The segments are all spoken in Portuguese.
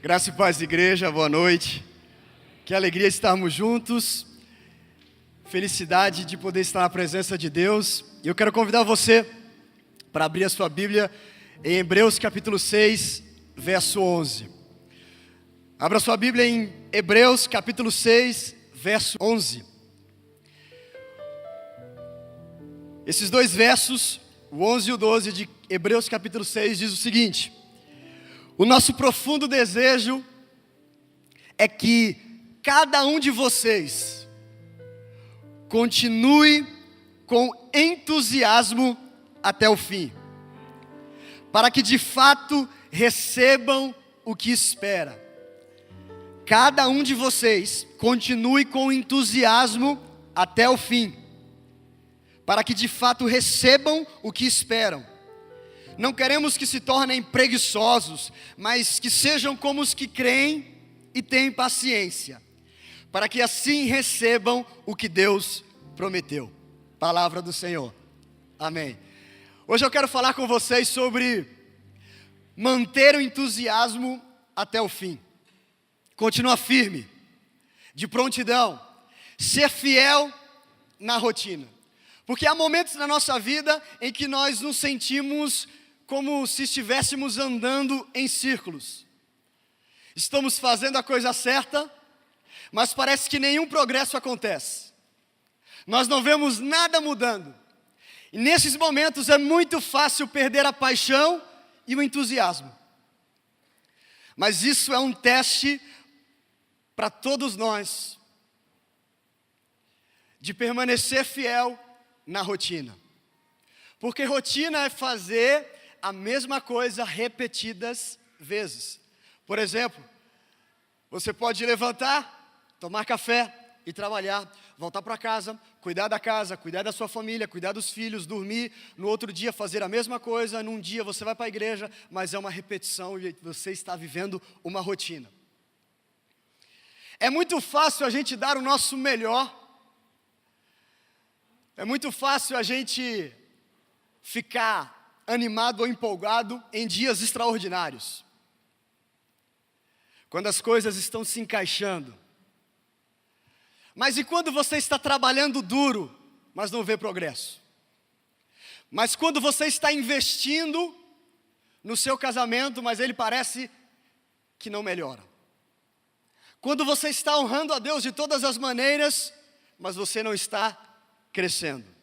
Graça e paz, igreja, boa noite. Que alegria estarmos juntos. Felicidade de poder estar na presença de Deus. E eu quero convidar você para abrir a sua Bíblia em Hebreus capítulo 6, verso 11. Abra sua Bíblia em Hebreus capítulo 6, verso 11. Esses dois versos, o 11 e o 12 de Hebreus capítulo 6, diz o seguinte: o nosso profundo desejo é que cada um de vocês continue com entusiasmo até o fim, para que de fato recebam o que espera. Cada um de vocês continue com entusiasmo até o fim, para que de fato recebam o que esperam. Não queremos que se tornem preguiçosos, mas que sejam como os que creem e têm paciência, para que assim recebam o que Deus prometeu. Palavra do Senhor. Amém. Hoje eu quero falar com vocês sobre manter o entusiasmo até o fim. Continua firme, de prontidão, ser fiel na rotina. Porque há momentos na nossa vida em que nós nos sentimos como se estivéssemos andando em círculos. Estamos fazendo a coisa certa, mas parece que nenhum progresso acontece. Nós não vemos nada mudando. E nesses momentos é muito fácil perder a paixão e o entusiasmo. Mas isso é um teste para todos nós, de permanecer fiel na rotina. Porque rotina é fazer a mesma coisa repetidas vezes. Por exemplo, você pode levantar, tomar café e trabalhar, voltar para casa, cuidar da sua família, cuidar dos filhos, dormir, no outro dia fazer a mesma coisa, num dia você vai para a igreja, mas é uma repetição e você está vivendo uma rotina. É muito fácil a gente dar o nosso melhor, é muito fácil a gente ficar animado ou empolgado em dias extraordinários, quando as coisas estão se encaixando. Mas e quando você está trabalhando duro, mas não vê progresso? Mas quando você está investindo no seu casamento, mas ele parece que não melhora? Quando você está honrando a Deus de todas as maneiras, mas você não está crescendo?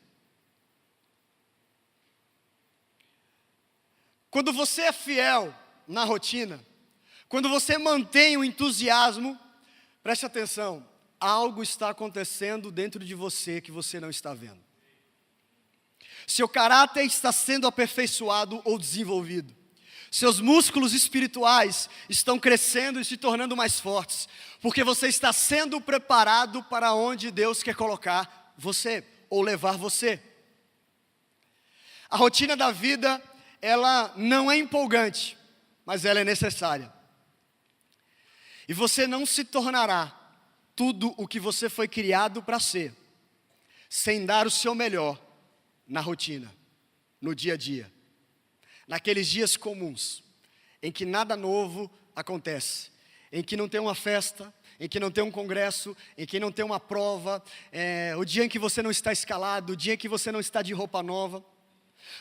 Quando você é fiel na rotina, quando você mantém o entusiasmo, preste atenção, algo está acontecendo dentro de você que você não está vendo. Seu caráter está sendo aperfeiçoado ou desenvolvido. Seus músculos espirituais estão crescendo e se tornando mais fortes, porque você está sendo preparado para onde Deus quer colocar você, ou levar você. A rotina da vida, ela não é empolgante, mas ela é necessária. E você não se tornará tudo o que você foi criado para ser, sem dar o seu melhor na rotina, no dia a dia. Naqueles dias comuns, em que nada novo acontece, em que não tem uma festa, em que não tem um congresso, em que não tem uma prova, o dia em que você não está escalado, o dia em que você não está de roupa nova.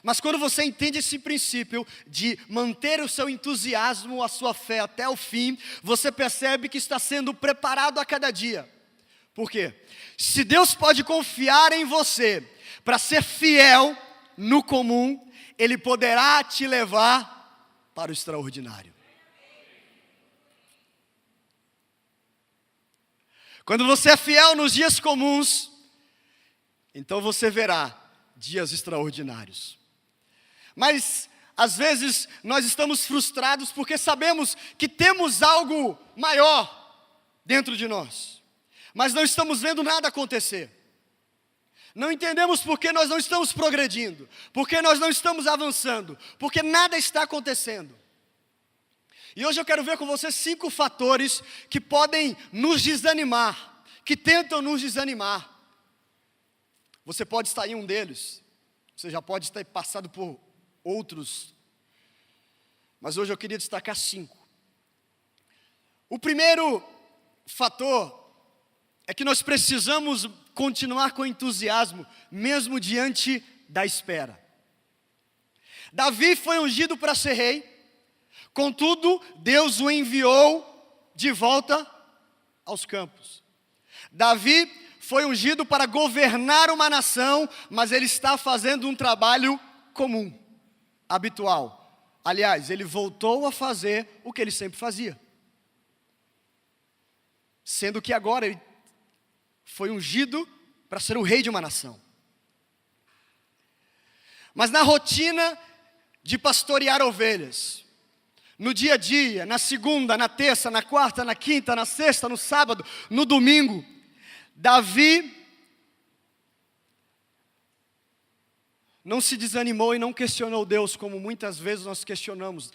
Mas quando você entende esse princípio de manter o seu entusiasmo, a sua fé até o fim, você percebe que está sendo preparado a cada dia. Por quê? Se Deus pode confiar em você para ser fiel no comum, Ele poderá te levar para o extraordinário. Quando você é fiel nos dias comuns, então você verá dias extraordinários. Mas, às vezes, nós estamos frustrados porque sabemos que temos algo maior dentro de nós, mas não estamos vendo nada acontecer. Não entendemos porque nós não estamos progredindo, porque nós não estamos avançando, porque nada está acontecendo. E hoje eu quero ver com você 5 fatores que podem nos desanimar, que tentam nos desanimar. Você pode estar em um deles, você já pode ter passado por outros, mas hoje eu queria destacar 5. O primeiro fator é que nós precisamos continuar com entusiasmo, mesmo diante da espera. Davi foi ungido para ser rei, contudo, Deus o enviou de volta aos campos. Davi foi ungido para governar uma nação, mas ele está fazendo um trabalho comum, habitual. Aliás, ele voltou a fazer o que ele sempre fazia. Sendo que agora ele foi ungido para ser o rei de uma nação. Mas na rotina de pastorear ovelhas, no dia a dia, na segunda, na terça, na quarta, na quinta, na sexta, no sábado, no domingo, Davi não se desanimou e não questionou Deus, como muitas vezes nós questionamos.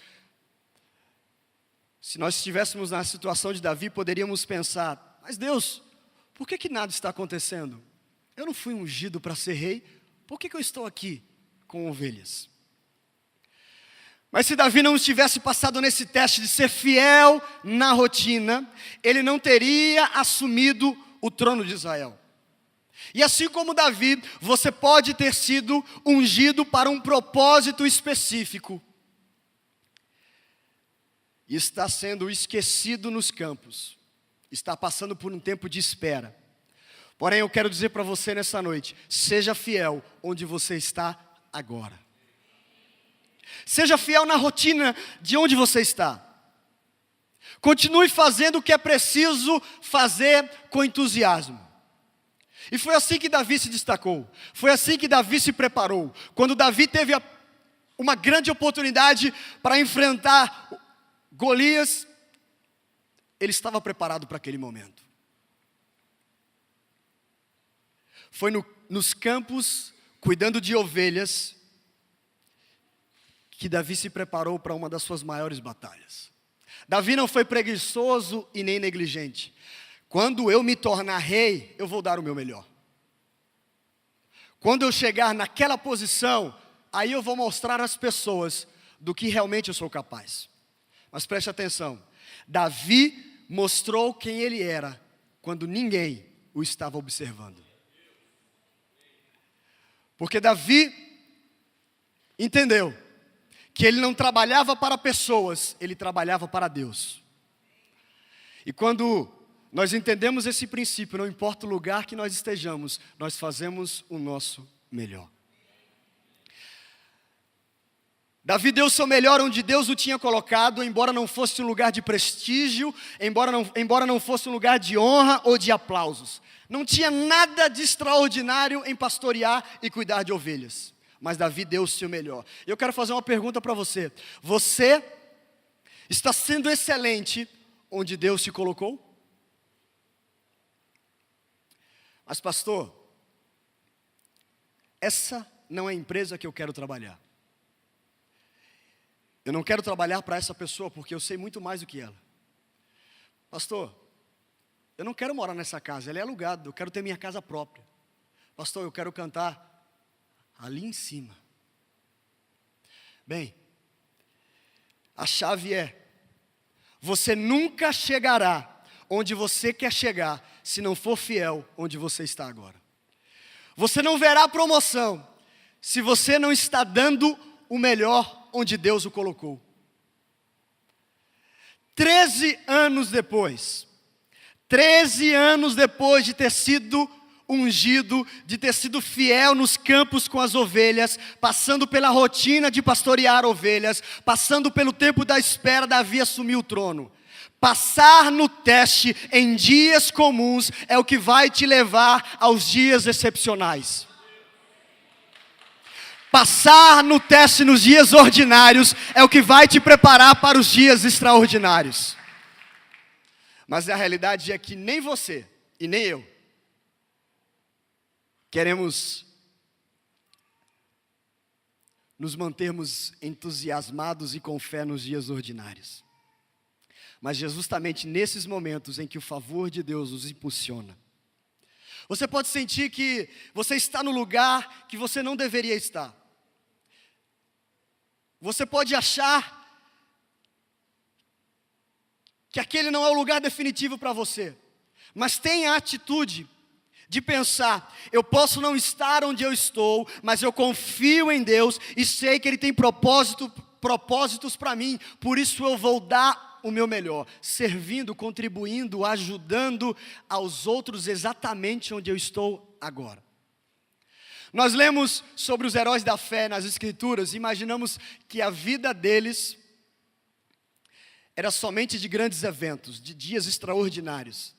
Se nós estivéssemos na situação de Davi, poderíamos pensar, mas Deus, por que nada está acontecendo? Eu não fui ungido para ser rei, por que eu estou aqui com ovelhas? Mas se Davi não tivesse passado nesse teste de ser fiel na rotina, ele não teria assumido o trono de Israel. E assim como Davi, você pode ter sido ungido para um propósito específico e está sendo esquecido nos campos, está passando por um tempo de espera. Porém, eu quero dizer para você nessa noite, seja fiel onde você está agora. Seja fiel na rotina de onde você está. Continue fazendo o que é preciso fazer com entusiasmo. E foi assim que Davi se destacou. Foi assim que Davi se preparou. Quando Davi teve uma grande oportunidade para enfrentar Golias, ele estava preparado para aquele momento. Foi nos campos, cuidando de ovelhas, que Davi se preparou para uma das suas maiores batalhas. Davi não foi preguiçoso e nem negligente. Quando eu me tornar rei, eu vou dar o meu melhor. Quando eu chegar naquela posição, aí eu vou mostrar às pessoas do que realmente eu sou capaz. Mas preste atenção, Davi mostrou quem ele era, quando ninguém o estava observando. Porque Davi entendeu que ele não trabalhava para pessoas, ele trabalhava para Deus. E quando nós entendemos esse princípio, não importa o lugar que nós estejamos, nós fazemos o nosso melhor. Davi deu o seu melhor onde Deus o tinha colocado, embora não fosse um lugar de prestígio, embora não fosse um lugar de honra ou de aplausos. Não tinha nada de extraordinário em pastorear e cuidar de ovelhas. Mas Davi deu o seu melhor. Eu quero fazer uma pergunta para você. Você está sendo excelente onde Deus te colocou? Mas pastor, essa não é a empresa que eu quero trabalhar. Eu não quero trabalhar para essa pessoa porque eu sei muito mais do que ela. Pastor, eu não quero morar nessa casa, ela é alugada, eu quero ter minha casa própria. Pastor, eu quero cantar ali em cima. Bem, a chave é, você nunca chegará onde você quer chegar, se não for fiel onde você está agora. Você não verá promoção, se você não está dando o melhor onde Deus o colocou. 13 anos depois de ter sido ungido, de ter sido fiel nos campos com as ovelhas, passando pela rotina de pastorear ovelhas, passando pelo tempo da espera, Davi assumiu o trono. Passar no teste em dias comuns é o que vai te levar aos dias excepcionais. Passar no teste nos dias ordinários é o que vai te preparar para os dias extraordinários. Mas a realidade é que nem você e nem eu queremos nos mantermos entusiasmados e com fé nos dias ordinários. Mas é justamente nesses momentos em que o favor de Deus nos impulsiona. Você pode sentir que você está no lugar que você não deveria estar. Você pode achar que aquele não é o lugar definitivo para você, mas tenha a atitude de pensar: eu posso não estar onde eu estou, mas eu confio em Deus e sei que Ele tem propósitos para mim, por isso eu vou dar o meu melhor, servindo, contribuindo, ajudando aos outros exatamente onde eu estou agora. Nós lemos sobre os heróis da fé nas Escrituras e imaginamos que a vida deles era somente de grandes eventos, de dias extraordinários.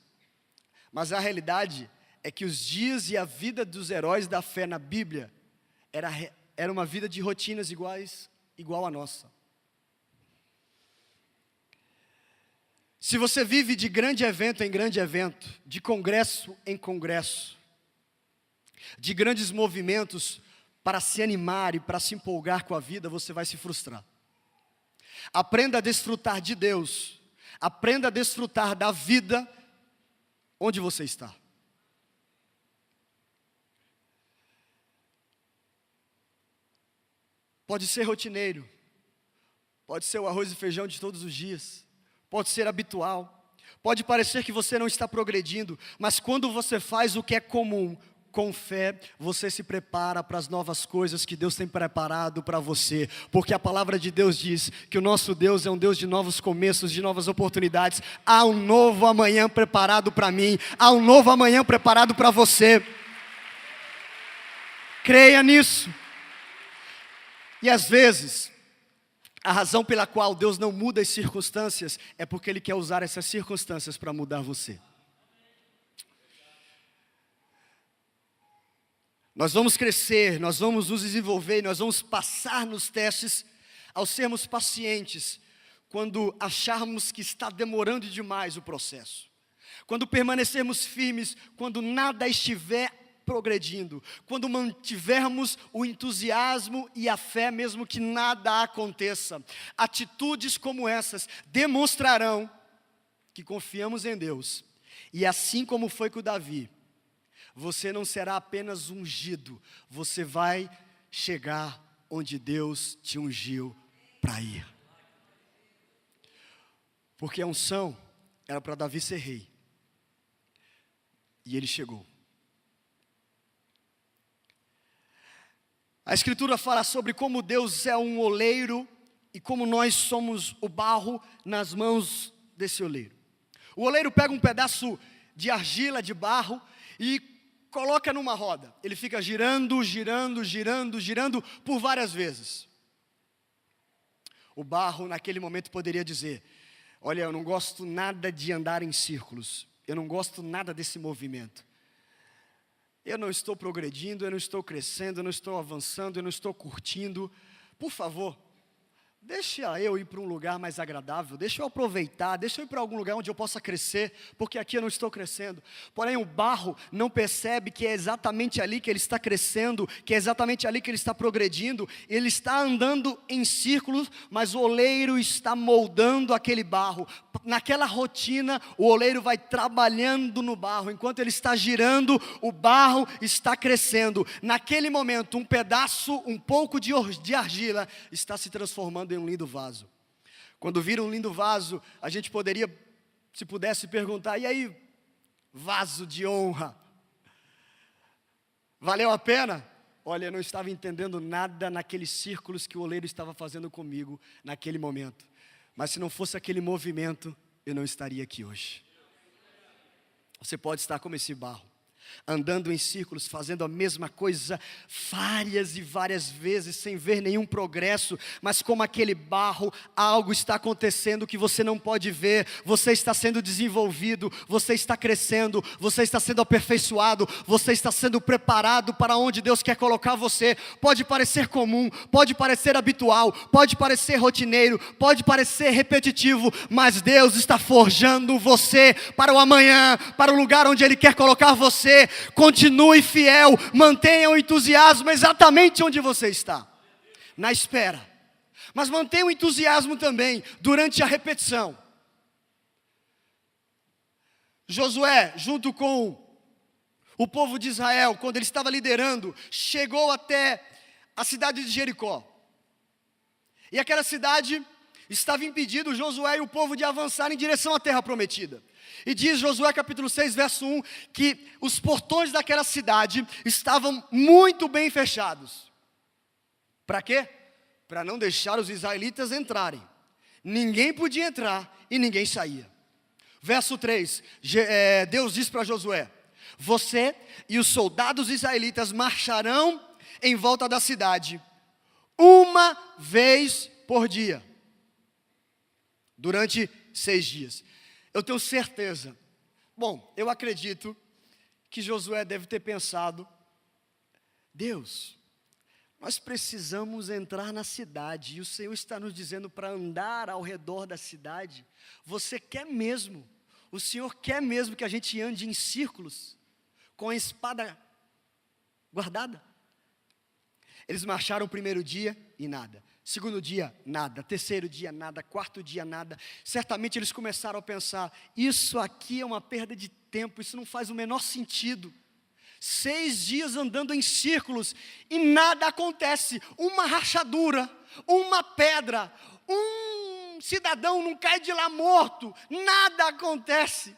Mas a realidade é que os dias e a vida dos heróis da fé na Bíblia era uma vida de rotinas igual a nossa. Se você vive de grande evento em grande evento, de congresso em congresso, de grandes movimentos para se animar e para se empolgar com a vida, você vai se frustrar. Aprenda a desfrutar de Deus, aprenda a desfrutar da vida onde você está. Pode ser rotineiro, pode ser o arroz e feijão de todos os dias, pode ser habitual, pode parecer que você não está progredindo, mas quando você faz o que é comum, com fé, você se prepara para as novas coisas que Deus tem preparado para você, porque a palavra de Deus diz que o nosso Deus é um Deus de novos começos, de novas oportunidades. Há um novo amanhã preparado para mim, há um novo amanhã preparado para você. Creia nisso. E às vezes, a razão pela qual Deus não muda as circunstâncias é porque Ele quer usar essas circunstâncias para mudar você. Nós vamos crescer, nós vamos nos desenvolver, nós vamos passar nos testes ao sermos pacientes, quando acharmos que está demorando demais o processo. Quando permanecermos firmes, quando nada estiver progredindo, quando mantivermos o entusiasmo e a fé, mesmo que nada aconteça. Atitudes como essas demonstrarão que confiamos em Deus. E assim como foi com Davi, você não será apenas ungido, você vai chegar onde Deus te ungiu para ir. Porque a unção era para Davi ser rei. E ele chegou. A Escritura fala sobre como Deus é um oleiro e como nós somos o barro nas mãos desse oleiro. O oleiro pega um pedaço de argila, de barro, e coloca numa roda. Ele fica girando, girando, girando, girando por várias vezes. O barro naquele momento poderia dizer: olha, eu não gosto nada de andar em círculos, eu não gosto nada desse movimento. Eu não estou progredindo, eu não estou crescendo, eu não estou avançando, eu não estou curtindo. Por favor, deixa eu ir para um lugar mais agradável, deixa eu aproveitar, deixa eu ir para algum lugar onde eu possa crescer, porque aqui eu não estou crescendo. Porém, o barro não percebe que é exatamente ali que ele está crescendo, que é exatamente ali que ele está progredindo. Ele está andando em círculos, mas o oleiro está moldando aquele barro. Naquela rotina, o oleiro vai trabalhando no barro, enquanto ele está girando, o barro está crescendo. Naquele momento, um pouco de argila está se transformando em um lindo vaso. Quando vira um lindo vaso, a gente poderia, se pudesse perguntar: e aí, vaso de honra, valeu a pena? Olha, eu não estava entendendo nada naqueles círculos que o oleiro estava fazendo comigo naquele momento. Mas se não fosse aquele movimento, eu não estaria aqui hoje. Você pode estar como esse barro, andando em círculos, fazendo a mesma coisa várias e várias vezes, sem ver nenhum progresso, mas como aquele barro, algo está acontecendo que você não pode ver. Você está sendo desenvolvido, você está crescendo, você está sendo aperfeiçoado, você está sendo preparado para onde Deus quer colocar você. Pode parecer comum, pode parecer habitual, pode parecer rotineiro, pode parecer repetitivo, mas Deus está forjando você para o amanhã, para o lugar onde Ele quer colocar você. Continue fiel, mantenha o entusiasmo exatamente onde você está, na espera. Mas mantenha o entusiasmo também durante a repetição. Josué, junto com o povo de Israel, quando ele estava liderando, chegou até a cidade de Jericó. E aquela cidade estava impedindo Josué e o povo de avançar em direção à terra prometida. E diz Josué capítulo 6, verso 1, que os portões daquela cidade estavam muito bem fechados. Para quê? Para não deixar os israelitas entrarem. Ninguém podia entrar e ninguém saía. Verso 3, Deus diz para Josué: você e os soldados israelitas marcharão em volta da cidade, uma vez por dia, durante 6 dias. Eu tenho certeza, eu acredito que Josué deve ter pensado: Deus, nós precisamos entrar na cidade, e o Senhor está nos dizendo para andar ao redor da cidade. Você quer mesmo, o Senhor quer mesmo que a gente ande em círculos, com a espada guardada? Eles marcharam o primeiro dia e nada. Segundo dia, nada. Terceiro dia, nada. Quarto dia, nada. Certamente eles começaram a pensar: isso aqui é uma perda de tempo, isso não faz o menor sentido. 6 dias andando em círculos e nada acontece. Uma rachadura, uma pedra, um cidadão não cai de lá morto, nada acontece.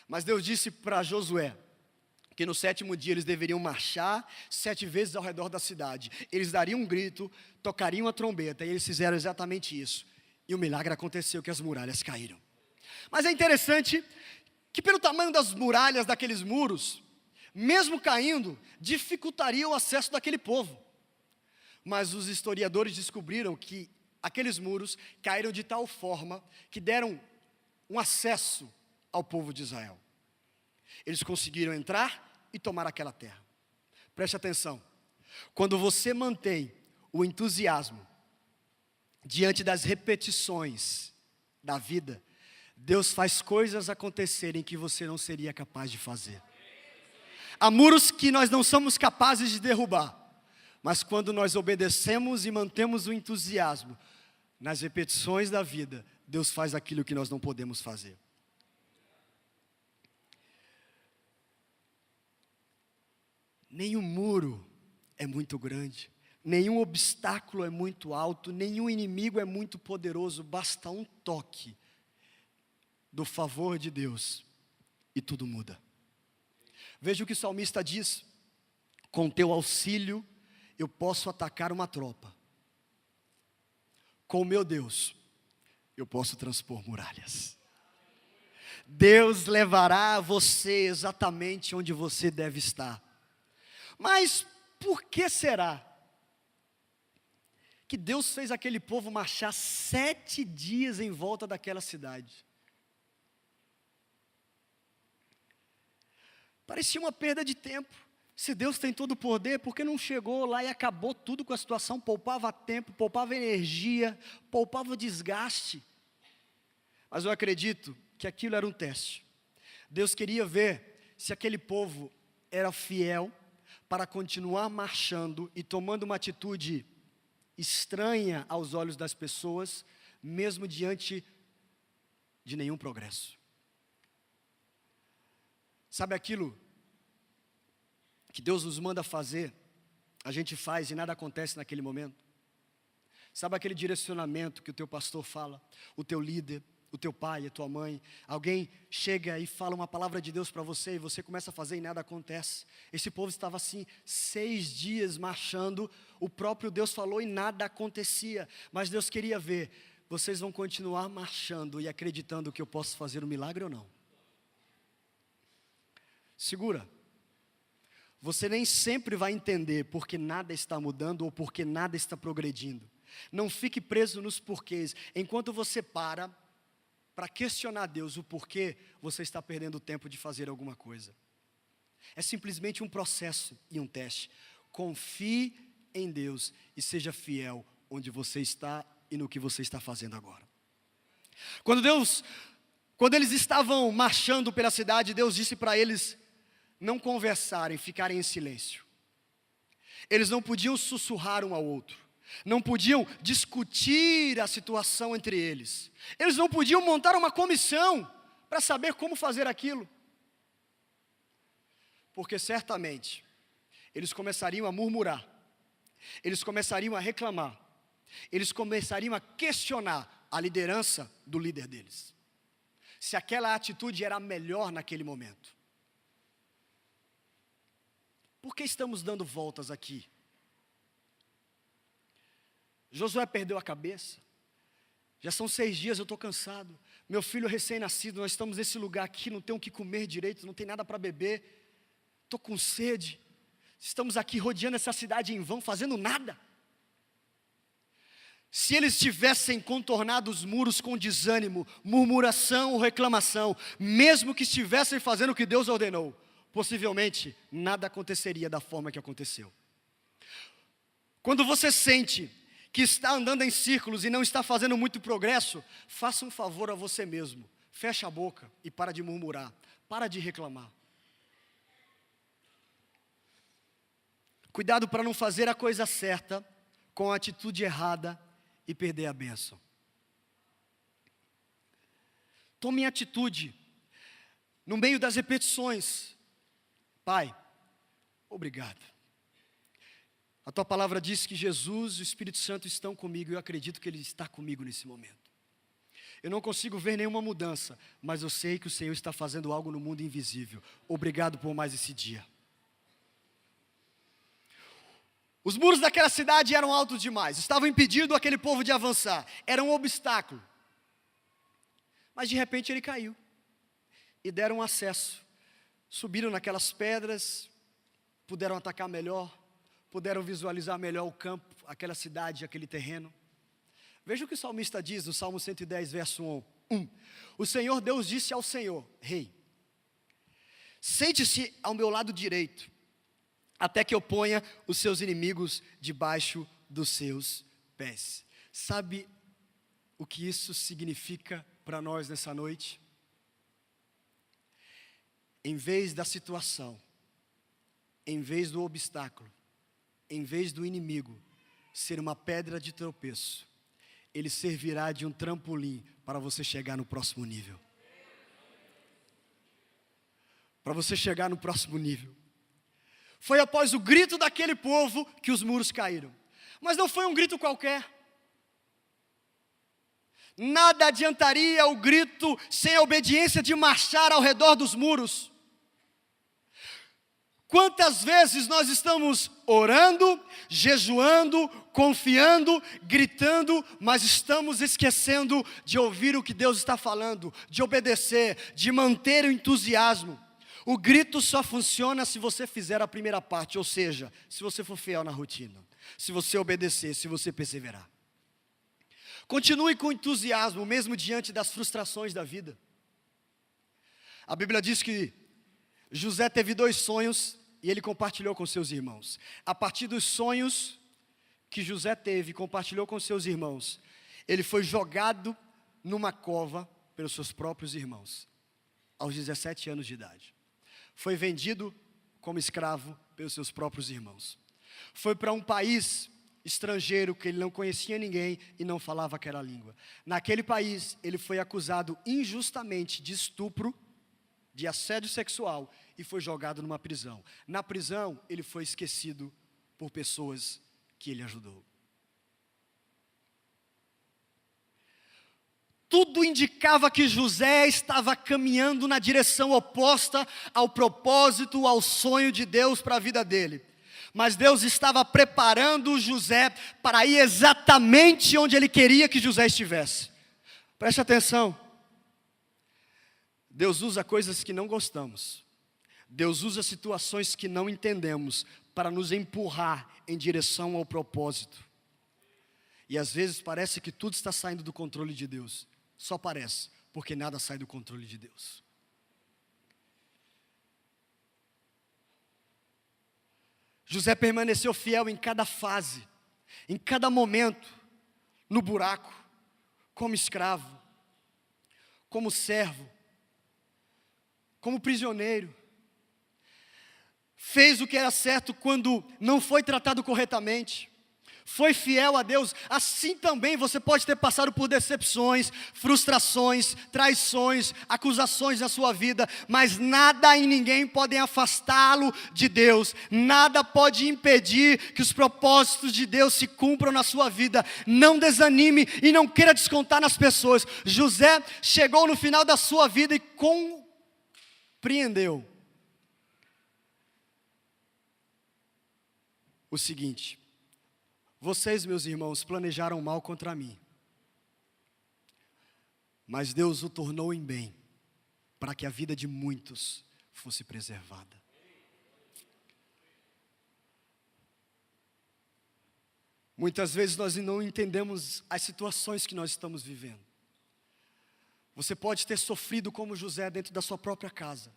Mas Deus disse para Josué que no 7º dia eles deveriam marchar 7 vezes ao redor da cidade. Eles dariam um grito, tocariam a trombeta, e eles fizeram exatamente isso. E o milagre aconteceu, que as muralhas caíram. Mas é interessante que pelo tamanho das muralhas daqueles muros, mesmo caindo, dificultaria o acesso daquele povo. Mas os historiadores descobriram que aqueles muros caíram de tal forma que deram um acesso ao povo de Israel. Eles conseguiram entrar e tomar aquela terra. Preste atenção: quando você mantém o entusiasmo diante das repetições da vida, Deus faz coisas acontecerem que você não seria capaz de fazer. Há muros que nós não somos capazes de derrubar, mas quando nós obedecemos e mantemos o entusiasmo nas repetições da vida, Deus faz aquilo que nós não podemos fazer. Nenhum muro é muito grande, nenhum obstáculo é muito alto, nenhum inimigo é muito poderoso. Basta um toque do favor de Deus e tudo muda. Veja o que o salmista diz: com teu auxílio eu posso atacar uma tropa, com o meu Deus eu posso transpor muralhas. Deus levará você exatamente onde você deve estar. Mas por que será que Deus fez aquele povo marchar 7 dias em volta daquela cidade? Parecia uma perda de tempo. Se Deus tem todo o poder, por que não chegou lá e acabou tudo com a situação? Poupava tempo, poupava energia, poupava desgaste. Mas eu acredito que aquilo era um teste. Deus queria ver se aquele povo era fiel para continuar marchando e tomando uma atitude estranha aos olhos das pessoas, mesmo diante de nenhum progresso. Sabe aquilo que Deus nos manda fazer, a gente faz e nada acontece naquele momento? Sabe aquele direcionamento que o teu pastor fala, o teu líder, o teu pai, a tua mãe, alguém chega e fala uma palavra de Deus para você e você começa a fazer e nada acontece? Esse povo estava assim, 6 dias marchando, o próprio Deus falou e nada acontecia, mas Deus queria ver: vocês vão continuar marchando e acreditando que eu posso fazer um milagre ou não? Segura. Você nem sempre vai entender porque nada está mudando ou porque nada está progredindo. Não fique preso nos porquês. Enquanto você para questionar Deus o porquê, você está perdendo tempo de fazer alguma coisa. É simplesmente um processo e um teste. Confie em Deus e seja fiel onde você está e no que você está fazendo agora. Quando eles estavam marchando pela cidade, Deus disse para eles não conversarem, ficarem em silêncio. Eles não podiam sussurrar um ao outro. Não podiam discutir a situação entre eles. Eles não podiam montar uma comissão para saber como fazer aquilo. Porque certamente eles começariam a murmurar, eles começariam a reclamar, eles começariam a questionar a liderança do líder deles. Se aquela atitude era a melhor naquele momento. Por que estamos dando voltas aqui? Josué perdeu a cabeça. Já são 6 dias, eu estou cansado. Meu filho recém-nascido, nós estamos nesse lugar aqui, não tem o que comer direito, não tem nada para beber. Estou com sede. Estamos aqui rodeando essa cidade em vão, fazendo nada. Se eles tivessem contornado os muros com desânimo, murmuração ou reclamação, mesmo que estivessem fazendo o que Deus ordenou, possivelmente nada aconteceria da forma que aconteceu. Quando você sente que está andando em círculos e não está fazendo muito progresso, faça um favor a você mesmo. Fecha a boca e para de murmurar, para de reclamar. Cuidado para não fazer a coisa certa com a atitude errada e perder a bênção. Tome atitude no meio das repetições. Pai, obrigado. A tua palavra diz que Jesus e o Espírito Santo estão comigo e eu acredito que Ele está comigo nesse momento. Eu não consigo ver nenhuma mudança, mas eu sei que o Senhor está fazendo algo no mundo invisível. Obrigado por mais esse dia. Os muros daquela cidade eram altos demais, estavam impedindo aquele povo de avançar, era um obstáculo. Mas de repente ele caiu e deram acesso. Subiram naquelas pedras, puderam atacar melhor, puderam visualizar melhor o campo, aquela cidade, aquele terreno. Veja o que o salmista diz no Salmo 110, verso 1. O Senhor Deus disse ao Senhor, Rei, sente-se ao meu lado direito, até que eu ponha os seus inimigos debaixo dos seus pés. Sabe o que isso significa para nós nessa noite? Em vez da situação, em vez do obstáculo, em vez do inimigo ser uma pedra de tropeço, ele servirá de um trampolim para você chegar no próximo nível. Para você chegar no próximo nível. Foi após o grito daquele povo que os muros caíram. Mas não foi um grito qualquer. Nada adiantaria o grito sem a obediência de marchar ao redor dos muros. Quantas vezes nós estamos orando, jejuando, confiando, gritando, mas estamos esquecendo de ouvir o que Deus está falando, de obedecer, de manter o entusiasmo. O grito só funciona se você fizer a primeira parte, ou seja, se você for fiel na rotina, se você obedecer, se você perseverar. Continue com entusiasmo, mesmo diante das frustrações da vida. A Bíblia diz que José teve 2 sonhos e ele compartilhou com seus irmãos. A partir dos sonhos que José teve e compartilhou com seus irmãos, ele foi jogado numa cova pelos seus próprios irmãos, aos 17 anos de idade. Foi vendido como escravo pelos seus próprios irmãos. Foi para um país estrangeiro que ele não conhecia ninguém e não falava aquela língua. Naquele país, ele foi acusado injustamente de estupro, de assédio sexual e foi jogado numa prisão. Na prisão, ele foi esquecido por pessoas que ele ajudou. Tudo indicava que José estava caminhando na direção oposta ao propósito, ao sonho de Deus para a vida dele. Mas Deus estava preparando José para ir exatamente onde Ele queria que José estivesse. Preste atenção. Deus usa coisas que não gostamos. Deus usa situações que não entendemos para nos empurrar em direção ao propósito. E às vezes parece que tudo está saindo do controle de Deus. Só parece, porque nada sai do controle de Deus. José permaneceu fiel em cada fase, em cada momento, no buraco, como escravo, como servo, como prisioneiro. Fez o que era certo quando não foi tratado corretamente. foi fiel a Deus, assim também você pode ter passado por decepções, frustrações, traições, acusações na sua vida, mas nada e ninguém podem afastá-lo de Deus, nada pode impedir que os propósitos de Deus se cumpram na sua vida. Não desanime e não queira descontar nas pessoas. José chegou no final da sua vida e compreendeu o seguinte: vocês, meus irmãos, planejaram mal contra mim, mas Deus o tornou em bem, para que a vida de muitos fosse preservada. Muitas vezes nós não entendemos as situações que nós estamos vivendo. Você pode ter sofrido como José dentro da sua própria casa,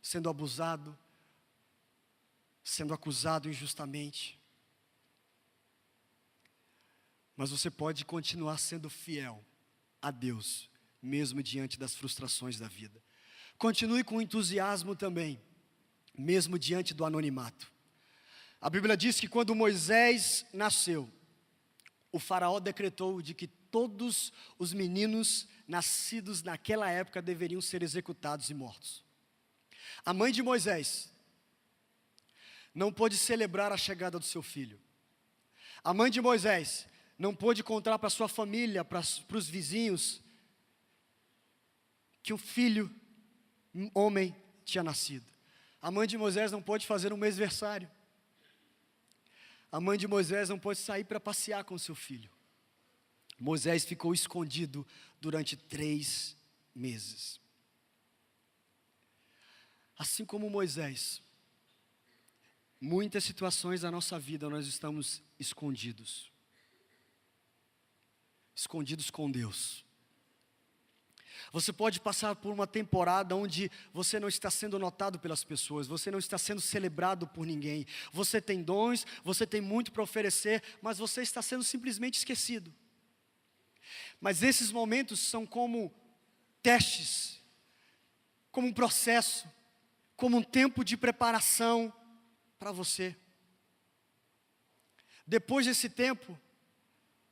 sendo abusado, sendo acusado injustamente. Mas você pode continuar sendo fiel a Deus, mesmo diante das frustrações da vida. Continue com entusiasmo também, mesmo diante do anonimato. A Bíblia diz que quando Moisés nasceu, o faraó decretou de que todos os meninos nascidos naquela época deveriam ser executados e mortos. A mãe de Moisés não pôde celebrar a chegada do seu filho. A mãe de Moisés não pôde contar para sua família, para os vizinhos, que o filho, um homem, tinha nascido. A mãe de Moisés não pôde fazer um mêsversário. A mãe de Moisés não pôde sair para passear com seu filho. Moisés ficou escondido durante 3 meses. Assim como Moisés, muitas situações da nossa vida nós estamos escondidos. Escondidos com Deus. Você pode passar por uma temporada onde você não está sendo notado pelas pessoas, você não está sendo celebrado por ninguém. Você tem dons, você tem muito para oferecer, mas você está sendo simplesmente esquecido. Mas esses momentos são como testes, como um processo, como um tempo de preparação para você. Depois desse tempo,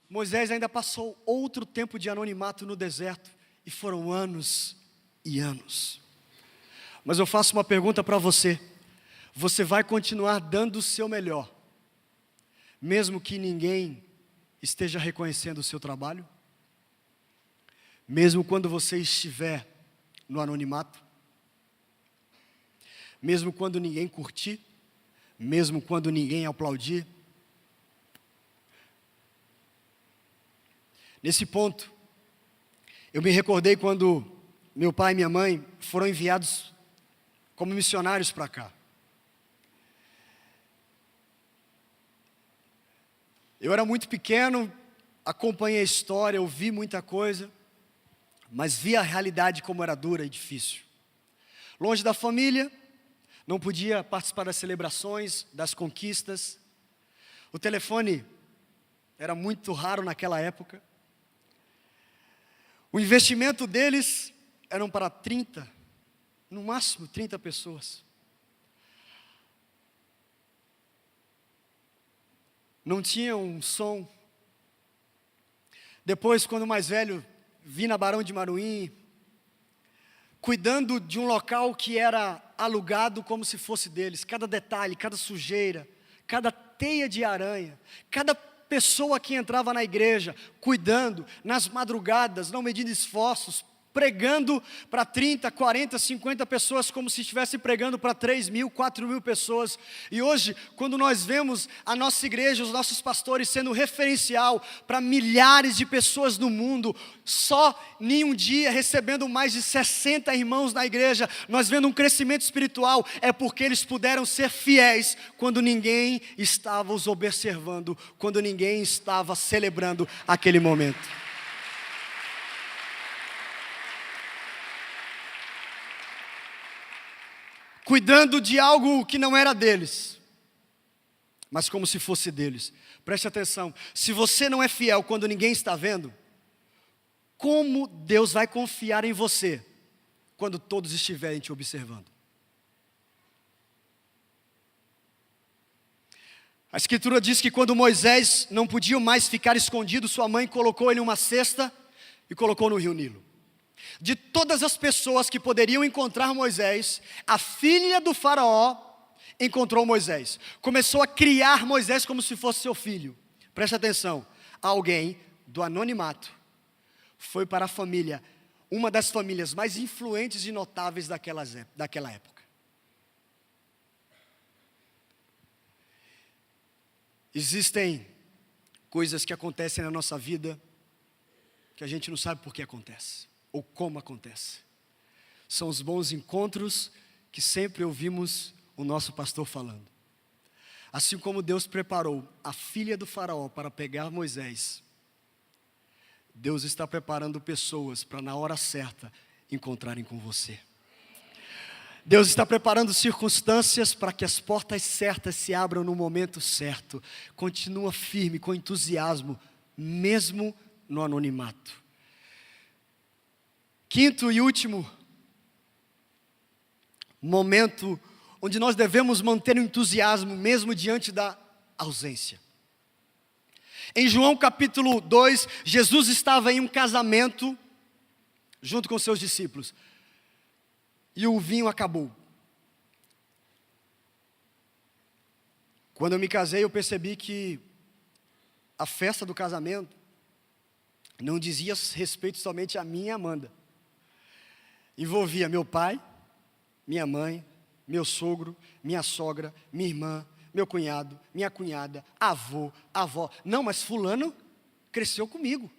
Moisés ainda passou outro tempo de anonimato no deserto, e foram anos e anos. Mas eu faço uma pergunta para você: você vai continuar dando o seu melhor, mesmo que ninguém esteja reconhecendo o seu trabalho? Mesmo quando você estiver no anonimato? Mesmo quando ninguém curtir? Mesmo quando ninguém aplaudir? Nesse ponto, eu me recordei quando meu pai e minha mãe foram enviados como missionários para cá. Eu era muito pequeno, acompanhei a história, ouvi muita coisa, mas vi a realidade como era dura e difícil. Longe da família, não podia participar das celebrações, das conquistas. O telefone era muito raro naquela época. O investimento deles eram para 30, no máximo 30 pessoas. Não tinha um som. Depois, quando mais velho, vim na Barão de Maruim, cuidando de um local que era alugado como se fosse deles. Cada detalhe, cada sujeira, cada teia de aranha, cada pessoa que entrava na igreja, cuidando, nas madrugadas, não medindo esforços, pregando para 30, 40, 50 pessoas, como se estivesse pregando para 3.000, 4.000 pessoas. E hoje, quando nós vemos a nossa igreja, os nossos pastores sendo referencial para milhares de pessoas no mundo, só em um dia recebendo mais de 60 irmãos na igreja, nós vendo um crescimento espiritual, é porque eles puderam ser fiéis quando ninguém estava os observando, quando ninguém estava celebrando aquele momento. Cuidando de algo que não era deles, mas como se fosse deles. Preste atenção, se você não é fiel quando ninguém está vendo, como Deus vai confiar em você quando todos estiverem te observando? A Escritura diz que quando Moisés não podia mais ficar escondido, sua mãe colocou ele em uma cesta e colocou no rio Nilo. De todas as pessoas que poderiam encontrar Moisés, a filha do faraó encontrou Moisés. Começou a criar Moisés como se fosse seu filho. Preste atenção, alguém do anonimato foi para a família, uma das famílias mais influentes e notáveis daquela época. Existem coisas que acontecem na nossa vida que a gente não sabe por que acontece ou como acontece. São os bons encontros que sempre ouvimos o nosso pastor falando. Assim como Deus preparou a filha do faraó para pegar Moisés, Deus está preparando pessoas para na hora certa encontrarem com você. Deus está preparando circunstâncias para que as portas certas se abram no momento certo. Continua firme, com entusiasmo, mesmo no anonimato. Quinto e último momento onde nós devemos manter o entusiasmo mesmo diante da ausência. Em João capítulo 2, Jesus estava em um casamento junto com seus discípulos. E o vinho acabou. Quando eu me casei, eu percebi que a festa do casamento não dizia respeito somente a mim e a Amanda. Envolvia meu pai, minha mãe, meu sogro, minha sogra, minha irmã, meu cunhado, minha cunhada, avô, avó. Não, mas fulano cresceu comigo.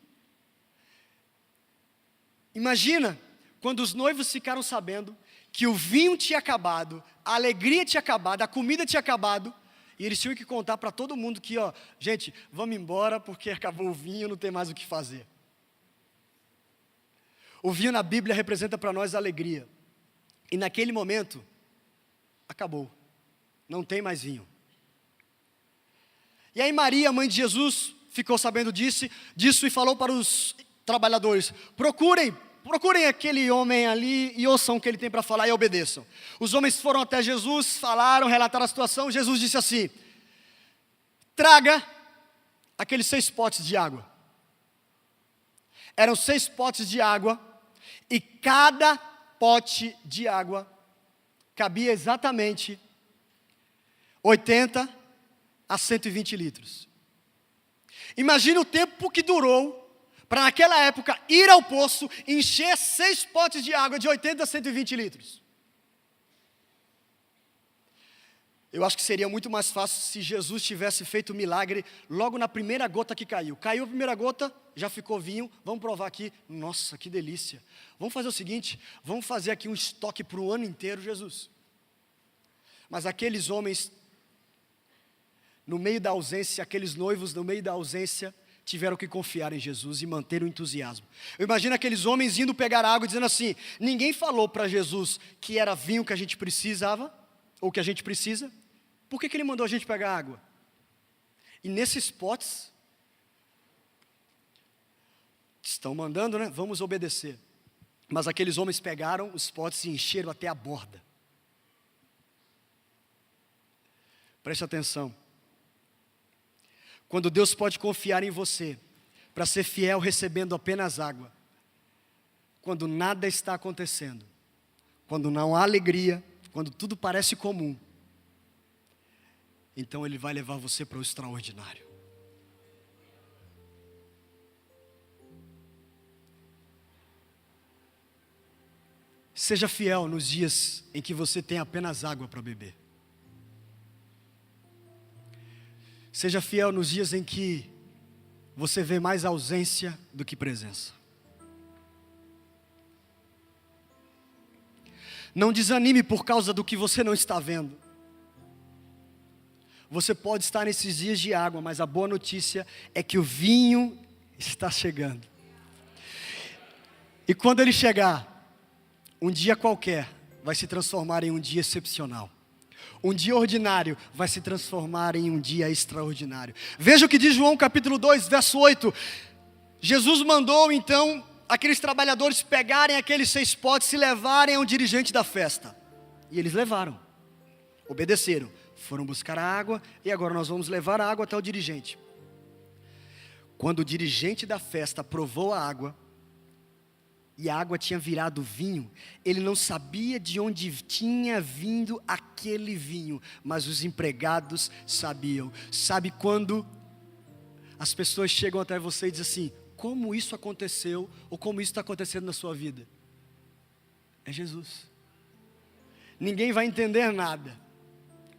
Imagina quando os noivos ficaram sabendo que o vinho tinha acabado, a alegria tinha acabado, a comida tinha acabado, e eles tinham que contar para todo mundo que, gente, vamos embora porque acabou o vinho, não tem mais o que fazer. O vinho na Bíblia representa para nós a alegria. E naquele momento, acabou. Não tem mais vinho. E aí Maria, mãe de Jesus, ficou sabendo disso e falou para os trabalhadores: procurem aquele homem ali e ouçam o que ele tem para falar e obedeçam. Os homens foram até Jesus, falaram, relataram a situação. Jesus disse assim: traga aqueles 6 potes de água. Eram 6 potes de água e cada pote de água cabia exatamente 80 a 120 litros. Imagina o tempo que durou para naquela época ir ao poço e encher 6 potes de água de 80 a 120 litros. Eu acho que seria muito mais fácil se Jesus tivesse feito o milagre logo na primeira gota que caiu. Caiu a primeira gota, já ficou vinho, vamos provar aqui. Nossa, que delícia. Vamos fazer o seguinte, vamos fazer aqui um estoque para o ano inteiro, Jesus. Mas aqueles homens, no meio da ausência, aqueles noivos no meio da ausência, tiveram que confiar em Jesus e manter o entusiasmo. Eu imagino aqueles homens indo pegar água e dizendo assim: ninguém falou para Jesus que era vinho que a gente precisava, ou que a gente precisa. Por que ele mandou a gente pegar água? E nesses potes, estão mandando, né? Vamos obedecer. Mas aqueles homens pegaram os potes e encheram até a borda. Preste atenção. Quando Deus pode confiar em você, para ser fiel recebendo apenas água, quando nada está acontecendo, quando não há alegria, quando tudo parece comum, então Ele vai levar você para o extraordinário. Seja fiel nos dias em que você tem apenas água para beber. Seja fiel nos dias em que você vê mais ausência do que presença. Não desanime por causa do que você não está vendo. Você pode estar nesses dias de água, mas a boa notícia é que o vinho está chegando. E quando ele chegar, um dia qualquer vai se transformar em um dia excepcional. Um dia ordinário vai se transformar em um dia extraordinário. Veja o que diz João capítulo 2, verso 8. Jesus mandou então aqueles trabalhadores pegarem aqueles 6 potes e levarem ao dirigente da festa. E eles levaram, obedeceram, Foram buscar a água e agora nós vamos levar a água até o dirigente. Quando o dirigente da festa provou a água, e a água tinha virado vinho, ele não sabia de onde tinha vindo aquele vinho, mas os empregados sabiam. Sabe quando as pessoas chegam até você e dizem assim: como isso aconteceu, ou como isso está acontecendo na sua vida? É Jesus. Ninguém vai entender nada,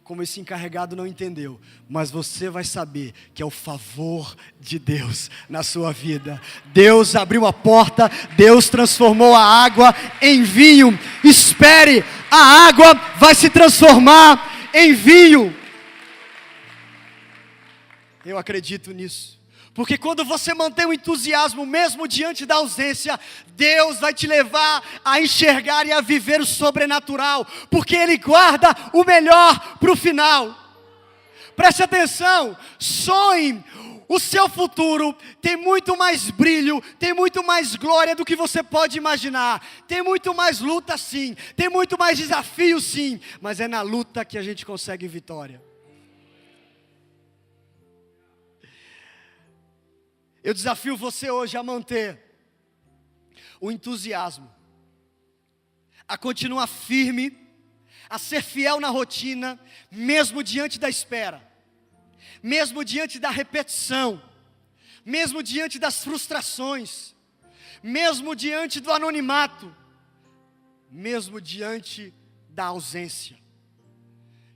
como esse encarregado não entendeu, mas você vai saber que é o favor de Deus na sua vida. Deus abriu a porta, Deus transformou a água em vinho. Espere, a água vai se transformar em vinho. Eu acredito nisso. Porque quando você mantém o entusiasmo mesmo diante da ausência, Deus vai te levar a enxergar e a viver o sobrenatural, porque Ele guarda o melhor para o final. Preste atenção, sonhe, o seu futuro tem muito mais brilho, tem muito mais glória do que você pode imaginar. Tem muito mais luta sim, tem muito mais desafio sim, mas é na luta que a gente consegue vitória. Eu desafio você hoje a manter o entusiasmo, a continuar firme, a ser fiel na rotina, mesmo diante da espera, mesmo diante da repetição, mesmo diante das frustrações, mesmo diante do anonimato, mesmo diante da ausência.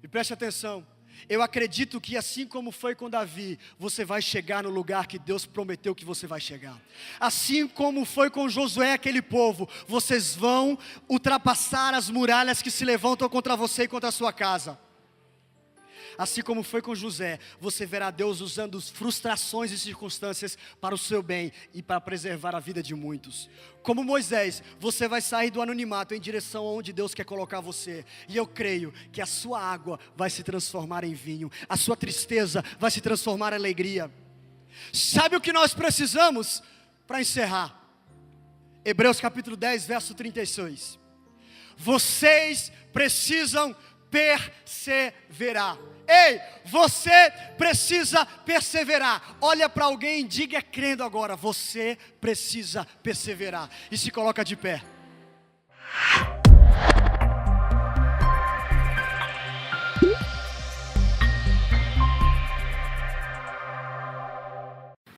E preste atenção. Eu acredito que assim como foi com Davi, você vai chegar no lugar que Deus prometeu que você vai chegar. Assim como foi com Josué, aquele povo, vocês vão ultrapassar as muralhas que se levantam contra você e contra a sua casa. Assim como foi com José, você verá Deus usando frustrações e circunstâncias para o seu bem e para preservar a vida de muitos. Como Moisés, você vai sair do anonimato em direção aonde Deus quer colocar você. E eu creio que a sua água vai se transformar em vinho, a sua tristeza vai se transformar em alegria. Sabe o que nós precisamos para encerrar? Hebreus capítulo 10, verso 36. Vocês precisam perseverar. Ei, você precisa perseverar. Olha para alguém e diga crendo agora: você precisa perseverar. E se coloca de pé.